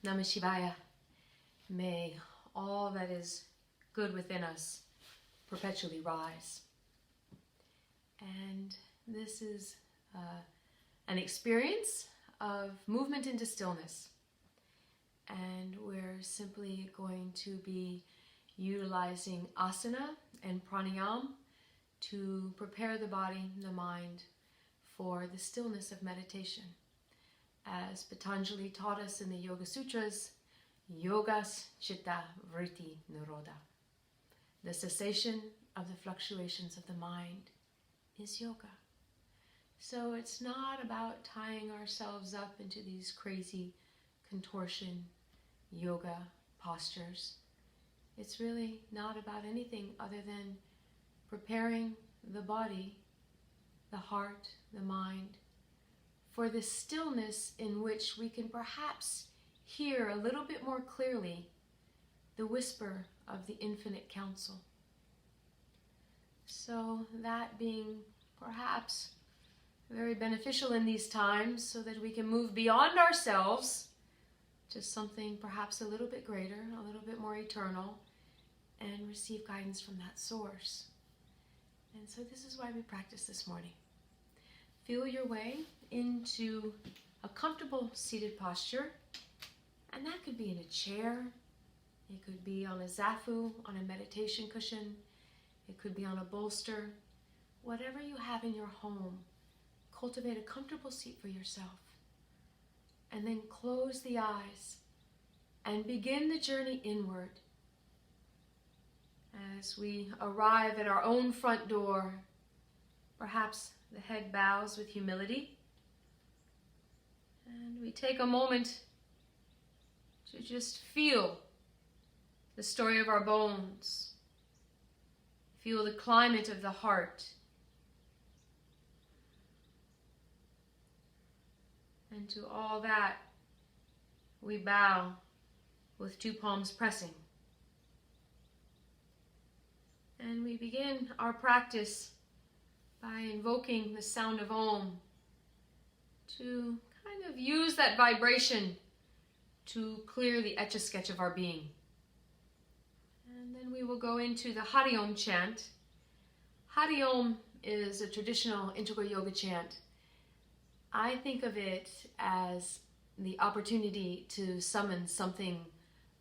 Namah Shivaya. May all that is good within us perpetually rise. And this is an experience of movement into stillness. And we're simply going to be utilizing asana and pranayama to prepare the body and the mind for the stillness of meditation. As Patanjali taught us in the Yoga Sutras, yogas chitta vritti nirodha. The cessation of the fluctuations of the mind is yoga. So it's not about tying ourselves up into these crazy contortion yoga postures. It's really not about anything other than preparing the body, the heart, the mind, for the stillness in which we can perhaps hear a little bit more clearly the whisper of the infinite counsel. So that being perhaps very beneficial in these times, so that we can move beyond ourselves to something perhaps a little bit greater, a little bit more eternal, and receive guidance from that source. And so this is why we practice this morning. Feel your way into a comfortable seated posture, and that could be in a chair, it could be on a zafu, on a meditation cushion, it could be on a bolster. Whatever you have in your home, cultivate a comfortable seat for yourself, and then close the eyes and begin the journey inward. As we arrive at our own front door, perhaps the head bows with humility, and we take a moment to just feel the story of our bones, feel the climate of the heart, and to all that we bow with two palms pressing. And we begin our practice by invoking the sound of Om to kind of use that vibration to clear the etch-a-sketch of our being. And then we will go into the Hari Om chant. Hari Om is a traditional integral yoga chant. I think of it as the opportunity to summon something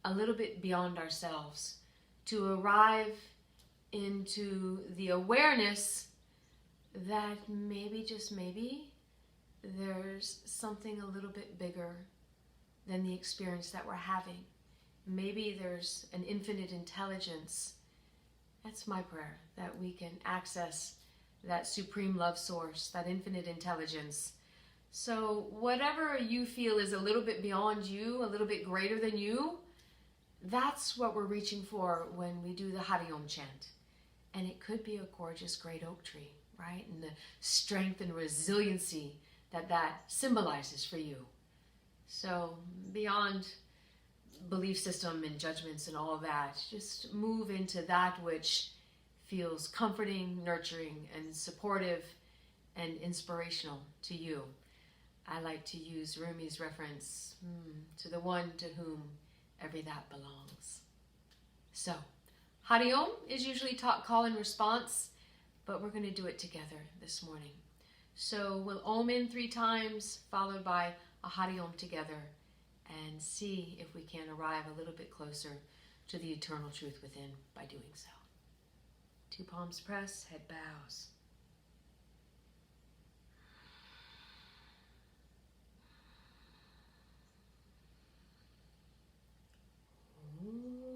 a little bit beyond ourselves, to arrive into the awareness that maybe, just maybe, there's something a little bit bigger than the experience that we're having. Maybe there's an infinite intelligence. That's my prayer, that we can access that supreme love source, that infinite intelligence. So whatever you feel is a little bit beyond you, a little bit greater than you, that's what we're reaching for when we do the Hari Om chant. And it could be a gorgeous great oak tree, right? And the strength and resiliency that that symbolizes for you. So beyond belief system and judgments and all of that, just move into that which feels comforting, nurturing, and supportive and inspirational to you. I like to use Rumi's reference, to the one to whom every that belongs. So, Hari Om is usually taught call and response, but we're going to do it together this morning. So we'll Om in 3 times, followed by a Hari Om together, and see if we can arrive a little bit closer to the eternal truth within by doing so. 2 palms press, head bows. Om. Om.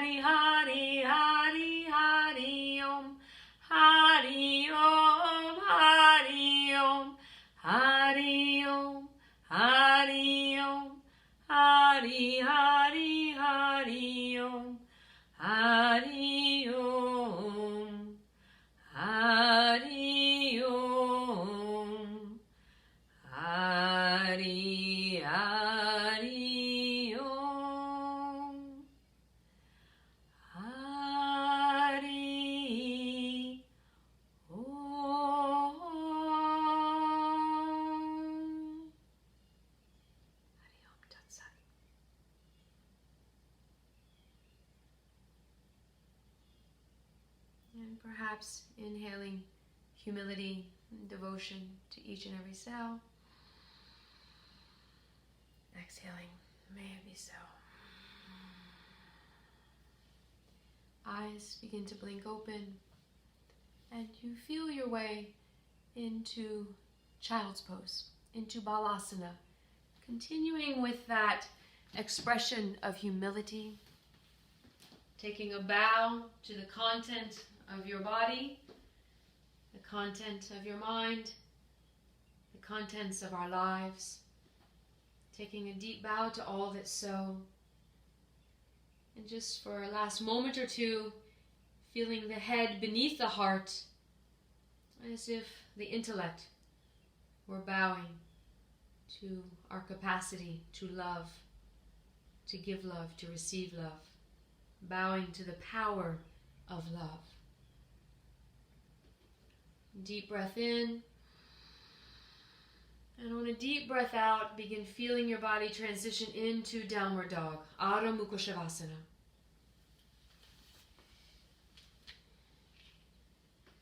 Hari Hari Hari Hari Om. Hari Om, Hari Om, Hari Om, Hari Om, Hari Hari Hari Om, Hari Om, Hari Om, Hari Hari Om, Hari Om. Hari Om Tat Sat. And perhaps inhaling humility and devotion to each and every cell. Exhaling, may it be so. Eyes begin to blink open, and you feel your way into child's pose, into balasana, continuing with that expression of humility, taking a bow to the content of your body, the content of your mind, the contents of our lives, taking a deep bow to all that's so. And just for a last moment or two, feeling the head beneath the heart, as if the intellect were bowing to our capacity to love, to give love, to receive love, bowing to the power of love. Deep breath in, and on a deep breath out, begin feeling your body transition into downward dog, Adho Mukha Shavasana.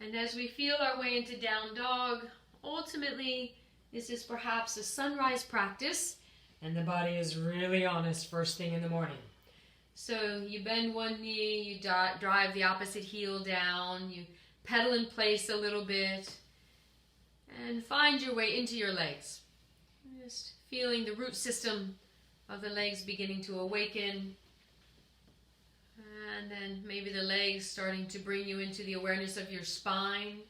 And as we feel our way into down dog, ultimately this is perhaps a sunrise practice, and the body is really honest first thing in the morning. So you bend one knee, you drive the opposite heel down, you pedal in place a little bit, and find your way into your legs. Just feeling the root system of the legs beginning to awaken. And then maybe the legs starting to bring you into the awareness of your spine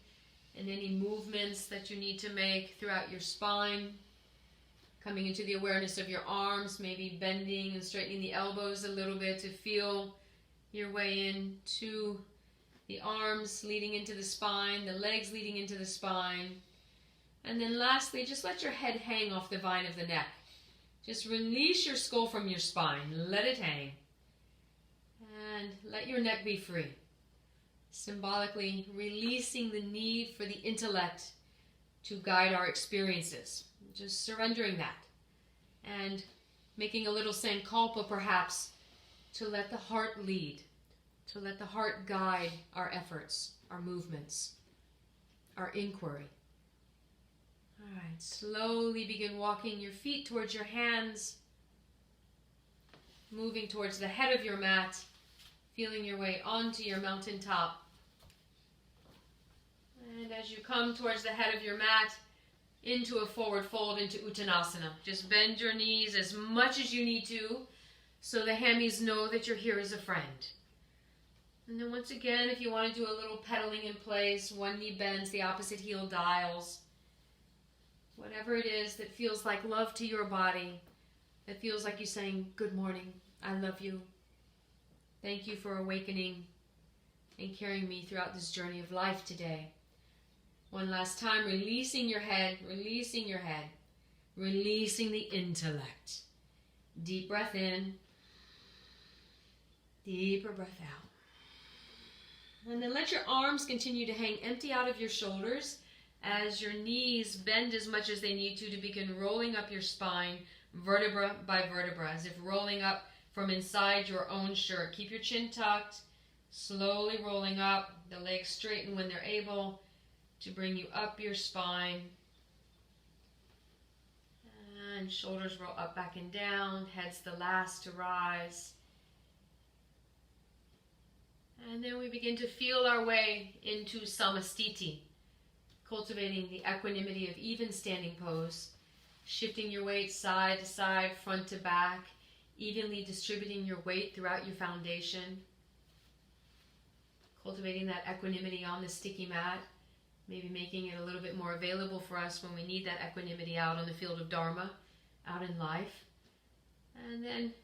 and any movements that you need to make throughout your spine. Coming into the awareness of your arms, maybe bending and straightening the elbows a little bit to feel your way into the arms leading into the spine, the legs leading into the spine. And then lastly, just let your head hang off the vine of the neck. Just release your skull from your spine. Let it hang. And let your neck be free. Symbolically releasing the need for the intellect to guide our experiences. Just surrendering that. And making a little sankalpa perhaps to let the heart lead. To let the heart guide our efforts, our movements, our inquiry. All right, slowly begin walking your feet towards your hands, moving towards the head of your mat, feeling your way onto your mountaintop. And as you come towards the head of your mat, into a forward fold, into Uttanasana. Just bend your knees as much as you need to, so the hammies know that you're here as a friend. And then once again, if you want to do a little pedaling in place, one knee bends, the opposite heel dials. Whatever it is that feels like love to your body, that feels like you saying, good morning, I love you. Thank you for awakening and carrying me throughout this journey of life today. One last time, releasing your head, releasing your head, releasing the intellect. Deep breath in, deeper breath out. And then let your arms continue to hang empty out of your shoulders as your knees bend as much as they need to begin rolling up your spine, vertebra by vertebra, as if rolling up from inside your own shirt. Keep your chin tucked, slowly rolling up, the legs straighten when they're able to bring you up your spine. And shoulders roll up, back and down, head's the last to rise. And then we begin to feel our way into Samastiti, cultivating the equanimity of even standing pose, shifting your weight side to side, front to back, evenly distributing your weight throughout your foundation. cultivating that equanimity on the sticky mat, maybe making it a little bit more available for us when we need that equanimity out on the field of Dharma, out in life. And then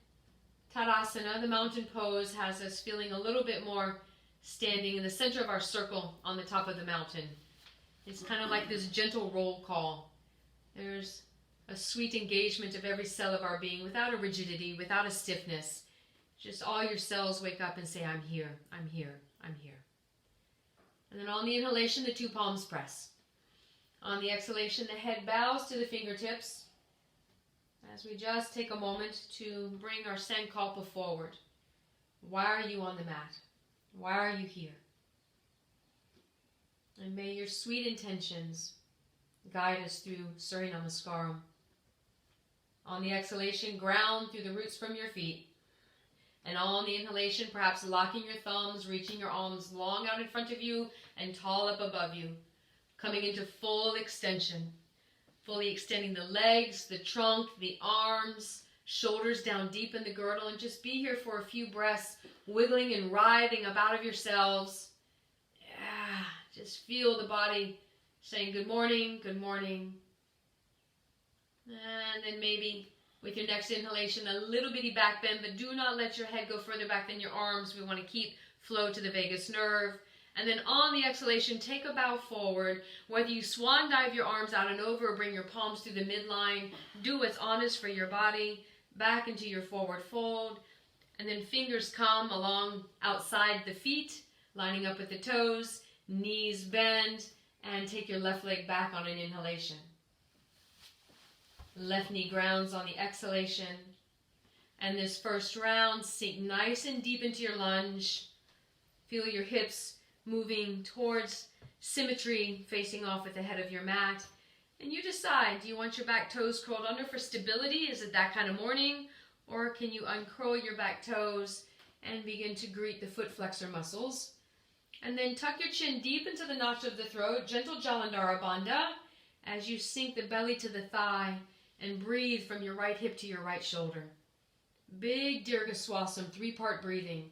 Tadasana, the mountain pose, has us feeling a little bit more standing in the center of our circle on the top of the mountain. It's kind of like this gentle roll call. There's a sweet engagement of every cell of our being without a rigidity, without a stiffness. Just all your cells wake up and say, I'm here, I'm here, I'm here. And then on the inhalation, the two palms press. On the exhalation, the head bows to the fingertips as we just take a moment to bring our sankalpa forward. Why are you on the mat? Why are you here? And may your sweet intentions guide us through Surya Namaskaram. On the exhalation, ground through the roots from your feet. And on the inhalation, perhaps locking your thumbs, reaching your arms long out in front of you and tall up above you. Coming into full extension. Fully extending the legs, the trunk, the arms, shoulders down deep in the girdle, and just be here for a few breaths, wiggling and writhing up out of yourselves. Yeah, just feel the body saying good morning, good morning. And then maybe with your next inhalation, a little bitty back bend, but do not let your head go further back than your arms. We want to keep flow to the vagus nerve. And then on the exhalation, take a bow forward. Whether you swan dive your arms out and over or bring your palms through the midline, do what's honest for your body. Back into your forward fold. And then fingers come along outside the feet, lining up with the toes. Knees bend. And take your left leg back on an inhalation. Left knee grounds on the exhalation. And this first round, sink nice and deep into your lunge. Feel your hips moving towards symmetry, facing off at the head of your mat. And you decide, do you want your back toes curled under for stability? Is it that kind of morning? Or can you uncurl your back toes and begin to greet the foot flexor muscles? And then tuck your chin deep into the notch of the throat, gentle Jalandhara Bandha, as you sink the belly to the thigh and breathe from your right hip to your right shoulder. Big Dirga Swasam, 3-part breathing.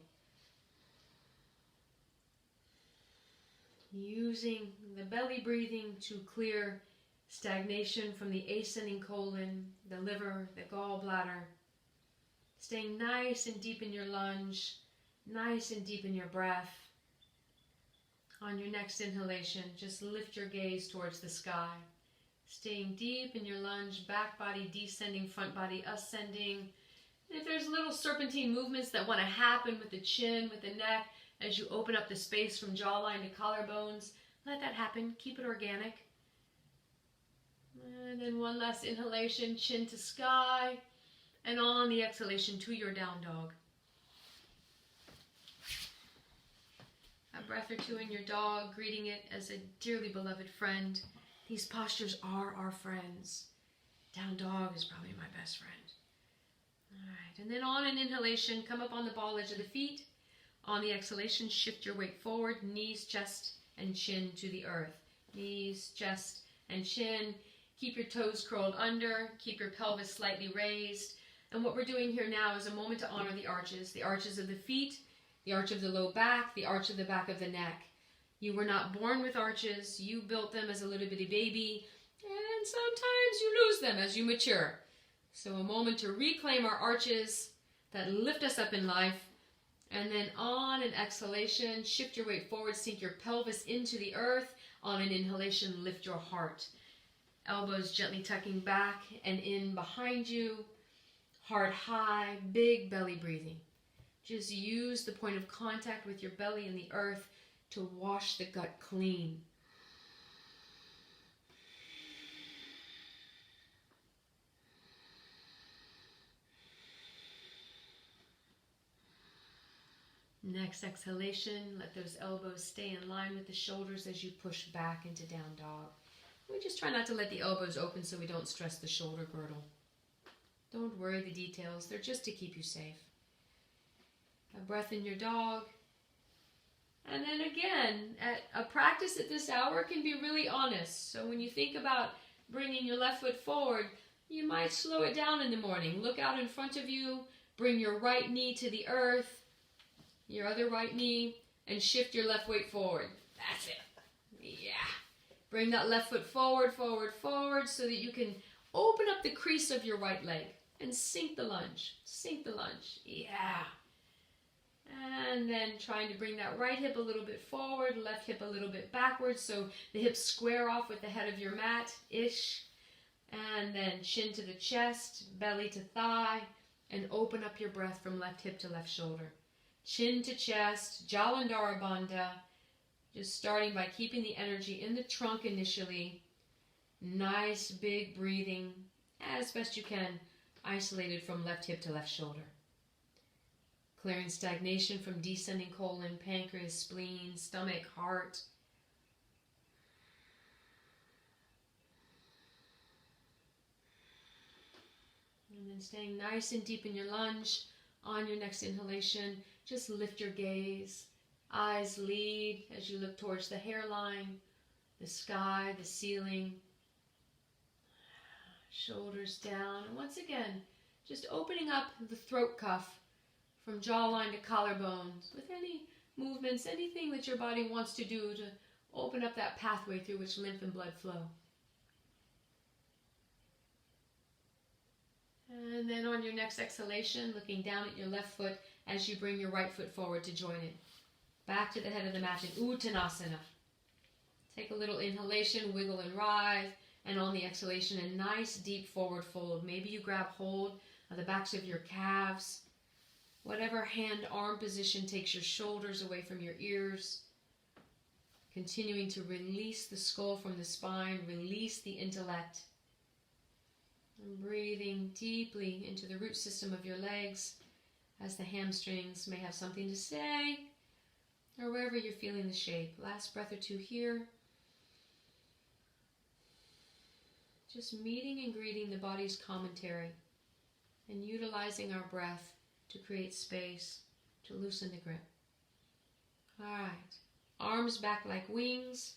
Using the belly breathing to clear stagnation from the ascending colon, the liver, the gallbladder. Staying nice and deep in your lunge, nice and deep in your breath. On your next inhalation, just lift your gaze towards the sky. Staying deep in your lunge, back body descending, front body ascending. And if there's little serpentine movements that want to happen with the chin, with the neck, as you open up the space from jawline to collarbones, let that happen. Keep it organic. And then one last inhalation, chin to sky. And on the exhalation to your down dog. A breath or two in your dog, greeting it as a dearly beloved friend. These postures are our friends. Down dog is probably my best friend. All right, and then on an inhalation, come up on the ball edge of the feet. On the exhalation, shift your weight forward, knees, chest, and chin to the earth. Knees, chest, and chin. Keep your toes curled under. Keep your pelvis slightly raised. And what we're doing here now is a moment to honor the arches of the feet, the arch of the low back, the arch of the back of the neck. You were not born with arches. You built them as a little bitty baby, and sometimes you lose them as you mature. So a moment to reclaim our arches that lift us up in life. And then on an exhalation, shift your weight forward, sink your pelvis into the earth. On an inhalation, lift your heart. Elbows gently tucking back and in behind you. Heart high, big belly breathing. Just use the point of contact with your belly and the earth to wash the gut clean. Next exhalation, let those elbows stay in line with the shoulders as you push back into down dog. We just try not to let the elbows open so we don't stress the shoulder girdle. Don't worry the details, they're just to keep you safe. A breath in your dog. And then again, a practice at this hour can be really honest. So when you think about bringing your left foot forward, you might slow it down in the morning. Look out in front of you, bring your right knee to the earth, your other right knee and shift your left weight forward. That's it. Yeah. Bring that left foot forward, forward, forward, so that you can open up the crease of your right leg and sink the lunge. Sink the lunge. Yeah. And then trying to bring that right hip a little bit forward, left hip a little bit backwards, so the hips square off with the head of your mat-ish. And then chin to the chest, belly to thigh, and open up your breath from left hip to left shoulder. Chin to chest, Jalandhara Bandha, just starting by keeping the energy in the trunk initially. Nice big breathing, as best you can, isolated from left hip to left shoulder. Clearing stagnation from descending colon, pancreas, spleen, stomach, heart. And then staying nice and deep in your lunge. On your next inhalation, just lift your gaze. Eyes lead as you look towards the hairline, the sky, the ceiling. Shoulders down. And once again, just opening up the throat cuff from jawline to collarbone with any movements, anything that your body wants to do to open up that pathway through which lymph and blood flow. And then on your next exhalation, looking down at your left foot as you bring your right foot forward to join it. Back to the head of the mat in Uttanasana. Take a little inhalation, wiggle and rise, and on the exhalation, a nice deep forward fold. Maybe you grab hold of the backs of your calves. Whatever hand-arm position takes your shoulders away from your ears. Continuing to release the skull from the spine, release the intellect. And breathing deeply into the root system of your legs as the hamstrings may have something to say, or wherever you're feeling the shape. Last breath or two here. Just meeting and greeting the body's commentary and utilizing our breath to create space, to loosen the grip. All right. Arms back like wings.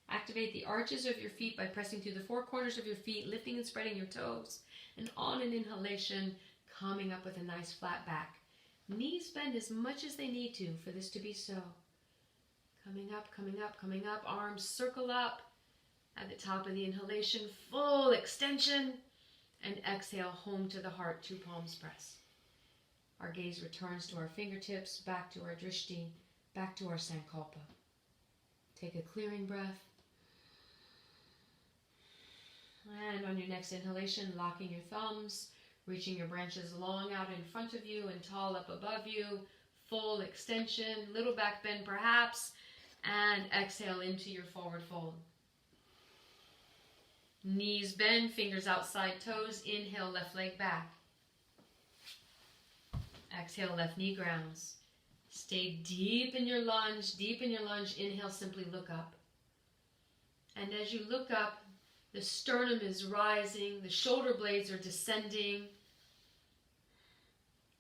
Activate the arches of your feet by pressing through the four corners of your feet, lifting and spreading your toes. And on an inhalation, coming up with a nice flat back. Knees bend as much as they need to for this to be so. Coming up, coming up, coming up. Arms circle up. At the top of the inhalation, full extension. And exhale, home to the heart, two palms press. Our gaze returns to our fingertips, back to our drishti, back to our sankalpa. Take a clearing breath. And on your next inhalation, locking your thumbs, reaching your branches long out in front of you and tall up above you. Full extension, little back bend perhaps, and exhale into your forward fold. Knees bend, fingers outside toes. Inhale, left leg back. Exhale, left knee grounds. Stay deep in your lunge, deep in your lunge. Inhale, simply look up. And as you look up, the sternum is rising, the shoulder blades are descending.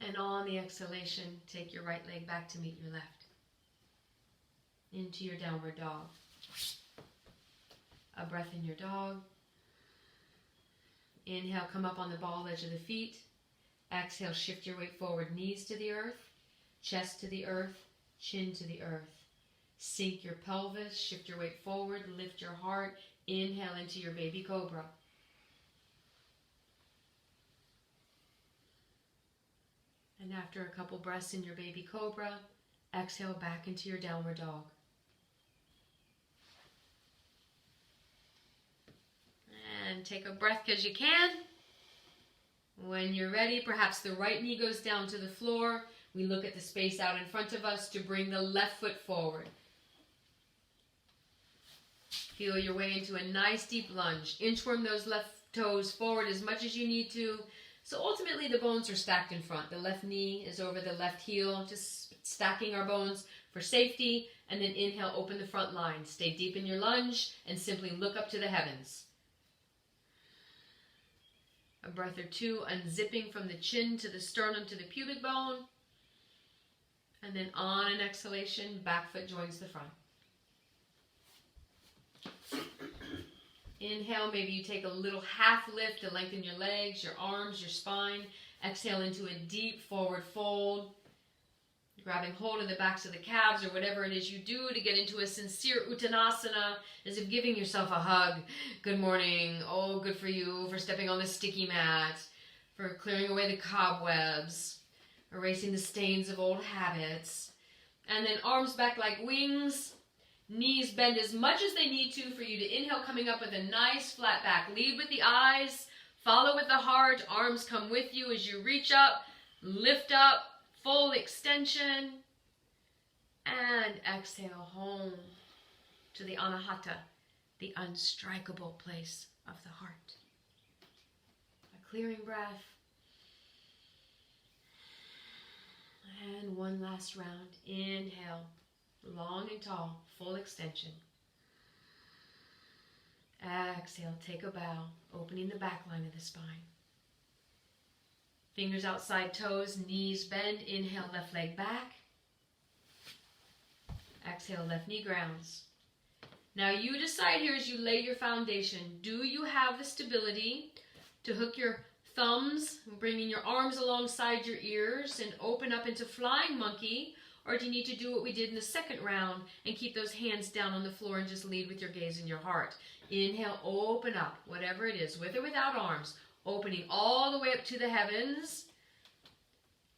And on the exhalation, take your right leg back to meet your left. Into your downward dog. A breath in your dog. Inhale, come up on the ball edge of the feet. Exhale, shift your weight forward, knees to the earth, chest to the earth, chin to the earth. Sink your pelvis, shift your weight forward, lift your heart. Inhale into your baby cobra. And after a couple breaths in your baby cobra, exhale back into your downward dog. And take a breath because you can. When you're ready, perhaps the right knee goes down to the floor. We look at the space out in front of us to bring the left foot forward. Feel your way into a nice deep lunge. Inchworm those left toes forward as much as you need to. So ultimately the bones are stacked in front. The left knee is over the left heel, just stacking our bones for safety. And then inhale, open the front line. Stay deep in your lunge and simply look up to the heavens. A breath or two, unzipping from the chin to the sternum to the pubic bone. And then on an exhalation, back foot joins the front. Inhale, maybe you take a little half lift to lengthen your legs, your arms, your spine. Exhale into a deep forward fold. grabbing hold of the backs of the calves or whatever it is you do to get into a sincere uttanasana, as if giving yourself a hug. Good morning. Oh, good for you for stepping on the sticky mat, for clearing away the cobwebs, erasing the stains of old habits. And then arms back like wings. Knees bend as much as they need to for you to inhale, coming up with a nice flat back. Lead with the eyes, follow with the heart. Arms come with you as you reach up, lift up, full extension. And exhale home to the anahata, the unstrikable place of the heart. A clearing breath. And one last round. Inhale, long and tall, full extension. Exhale, take a bow, opening the back line of the spine. Fingers outside toes, knees bend. Inhale, left leg back. Exhale, left knee grounds. Now you decide here as you lay your foundation, do you have the stability to hook your thumbs, bringing your arms alongside your ears and open up into flying monkey? Or do you need to do what we did in the second round and keep those hands down on the floor and just lead with your gaze and your heart? Inhale, open up, whatever it is, with or without arms, opening all the way up to the heavens.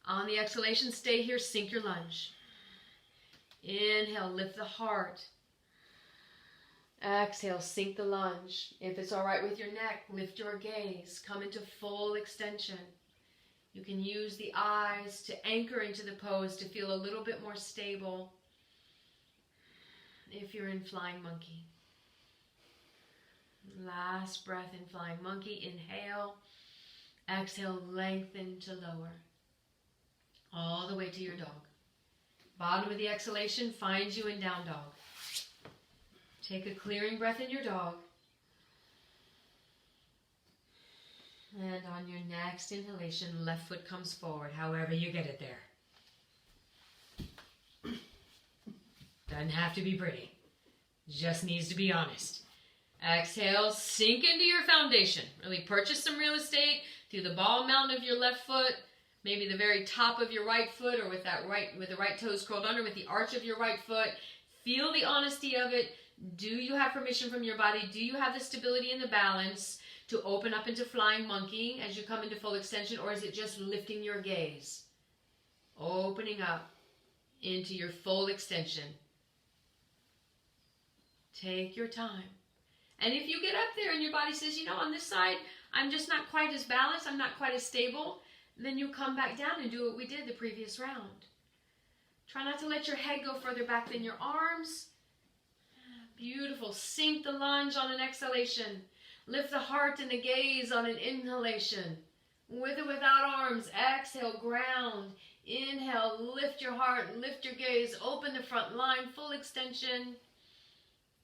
On the exhalation, stay here, sink your lunge. Inhale, lift the heart. Exhale, sink the lunge. If it's all right with your neck, lift your gaze. Come into full extension. You can use the eyes to anchor into the pose to feel a little bit more stable if you're in flying monkey. Last breath in flying monkey. Inhale. Exhale, lengthen to lower. All the way to your dog. Bottom of the exhalation finds you in down dog. Take a clearing breath in your dog. And on your next inhalation, left foot comes forward, however you get it there. Doesn't have to be pretty. Just needs to be honest. Exhale, sink into your foundation. Really purchase some real estate through the ball mountain of your left foot, maybe the very top of your right foot, or with the right toes curled under, with the arch of your right foot. Feel the honesty of it. Do you have permission from your body? Do you have the stability and the balance to open up into flying monkey as you come into full extension, or is it just lifting your gaze? Opening up into your full extension. Take your time. And if you get up there and your body says, on this side, I'm just not quite as balanced, I'm not quite as stable, then you come back down and do what we did the previous round. Try not to let your head go further back than your arms. Beautiful. Sink the lunge on an exhalation. Lift the heart and the gaze on an inhalation. With or without arms, exhale, ground. Inhale, lift your heart, lift your gaze, open the front line, full extension.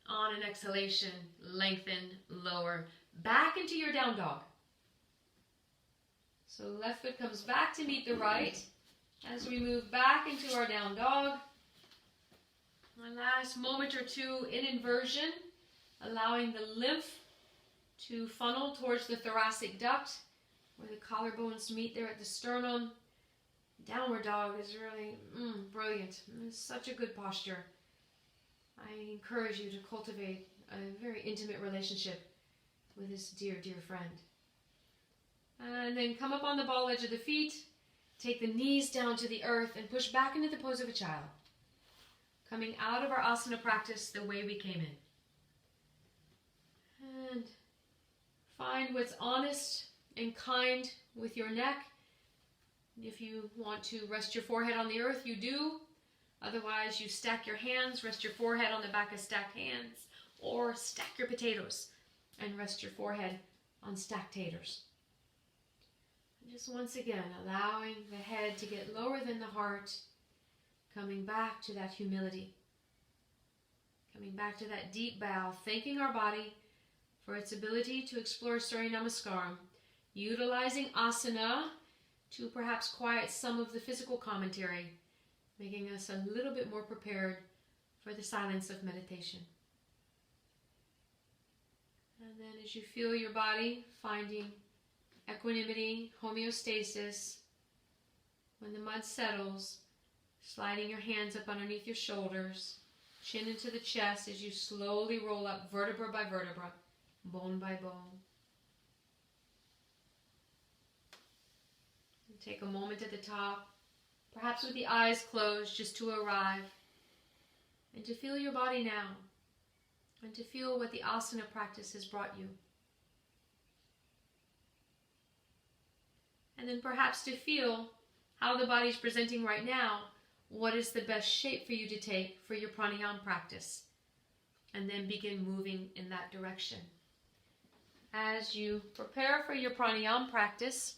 On an exhalation, lengthen, lower, back into your down dog. So left foot comes back to meet the right as we move back into our down dog. A last moment or two in inversion, allowing the lymph to funnel towards the thoracic duct where the collarbones meet there at the sternum. Downward dog is really brilliant. It's such a good posture. I encourage you to cultivate a very intimate relationship with this dear, dear friend. And then come up on the ball edge of the feet, take the knees down to the earth, and push back into the pose of a child. Coming out of our asana practice the way we came in. And find what's honest and kind with your neck. If you want to rest your forehead on the earth, you do. Otherwise, you stack your hands, rest your forehead on the back of stacked hands, or stack your potatoes and rest your forehead on stacked taters. And just once again, allowing the head to get lower than the heart, coming back to that humility, coming back to that deep bow, thanking our body for its ability to explore Surya Namaskaram, utilizing asana to perhaps quiet some of the physical commentary, making us a little bit more prepared for the silence of meditation. And then as you feel your body finding equanimity, homeostasis, when the mud settles, Sliding your hands up underneath your shoulders, chin into the chest as you slowly roll up vertebra by vertebra, bone by bone. And take a moment at the top, perhaps with the eyes closed, just to arrive and to feel your body now and to feel what the asana practice has brought you. And then perhaps to feel how the body is presenting right now. What is the best shape for you to take for your pranayama practice? And then begin moving in that direction. As you prepare for your pranayama practice,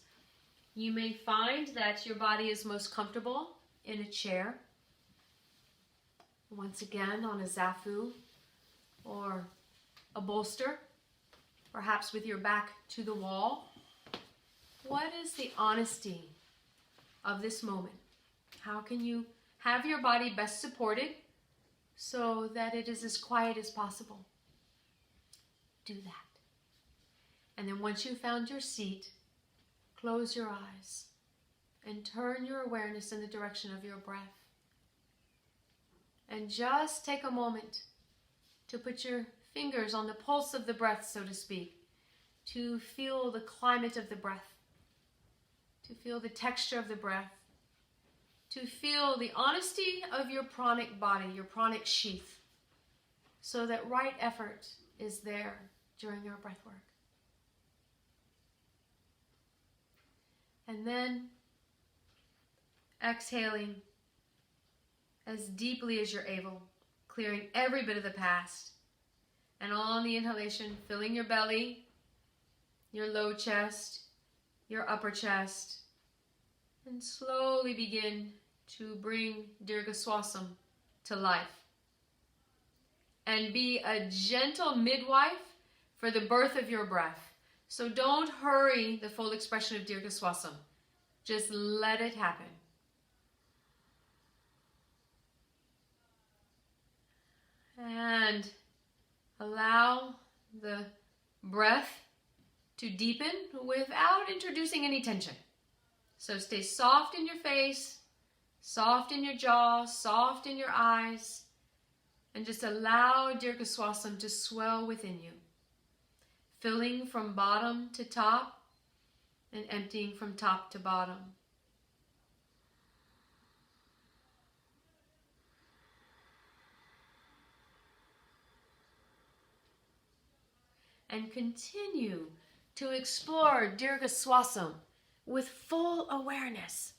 you may find that your body is most comfortable in a chair. Once again, on a zafu or a bolster, perhaps with your back to the wall. What is the honesty of this moment? How can you have your body best supported so that it is as quiet as possible? Do that. And then once you've found your seat, close your eyes and turn your awareness in the direction of your breath. And just take a moment to put your fingers on the pulse of the breath, so to speak, to feel the climate of the breath, to feel the texture of the breath, to feel the honesty of your pranic body, your pranic sheath, so that right effort is there during our breath work. And then exhaling as deeply as you're able, clearing every bit of the past. And on the inhalation, filling your belly, your low chest, your upper chest, and slowly begin to bring Dirga Swasam to life. And be a gentle midwife for the birth of your breath. So don't hurry the full expression of Dirga Swasam. Just let it happen. And allow the breath to deepen without introducing any tension. So stay soft in your face, soft in your jaw, soft in your eyes, and just allow Dirga Swasam to swell within you, filling from bottom to top and emptying from top to bottom. And continue to explore Dirga Swasam with full awareness.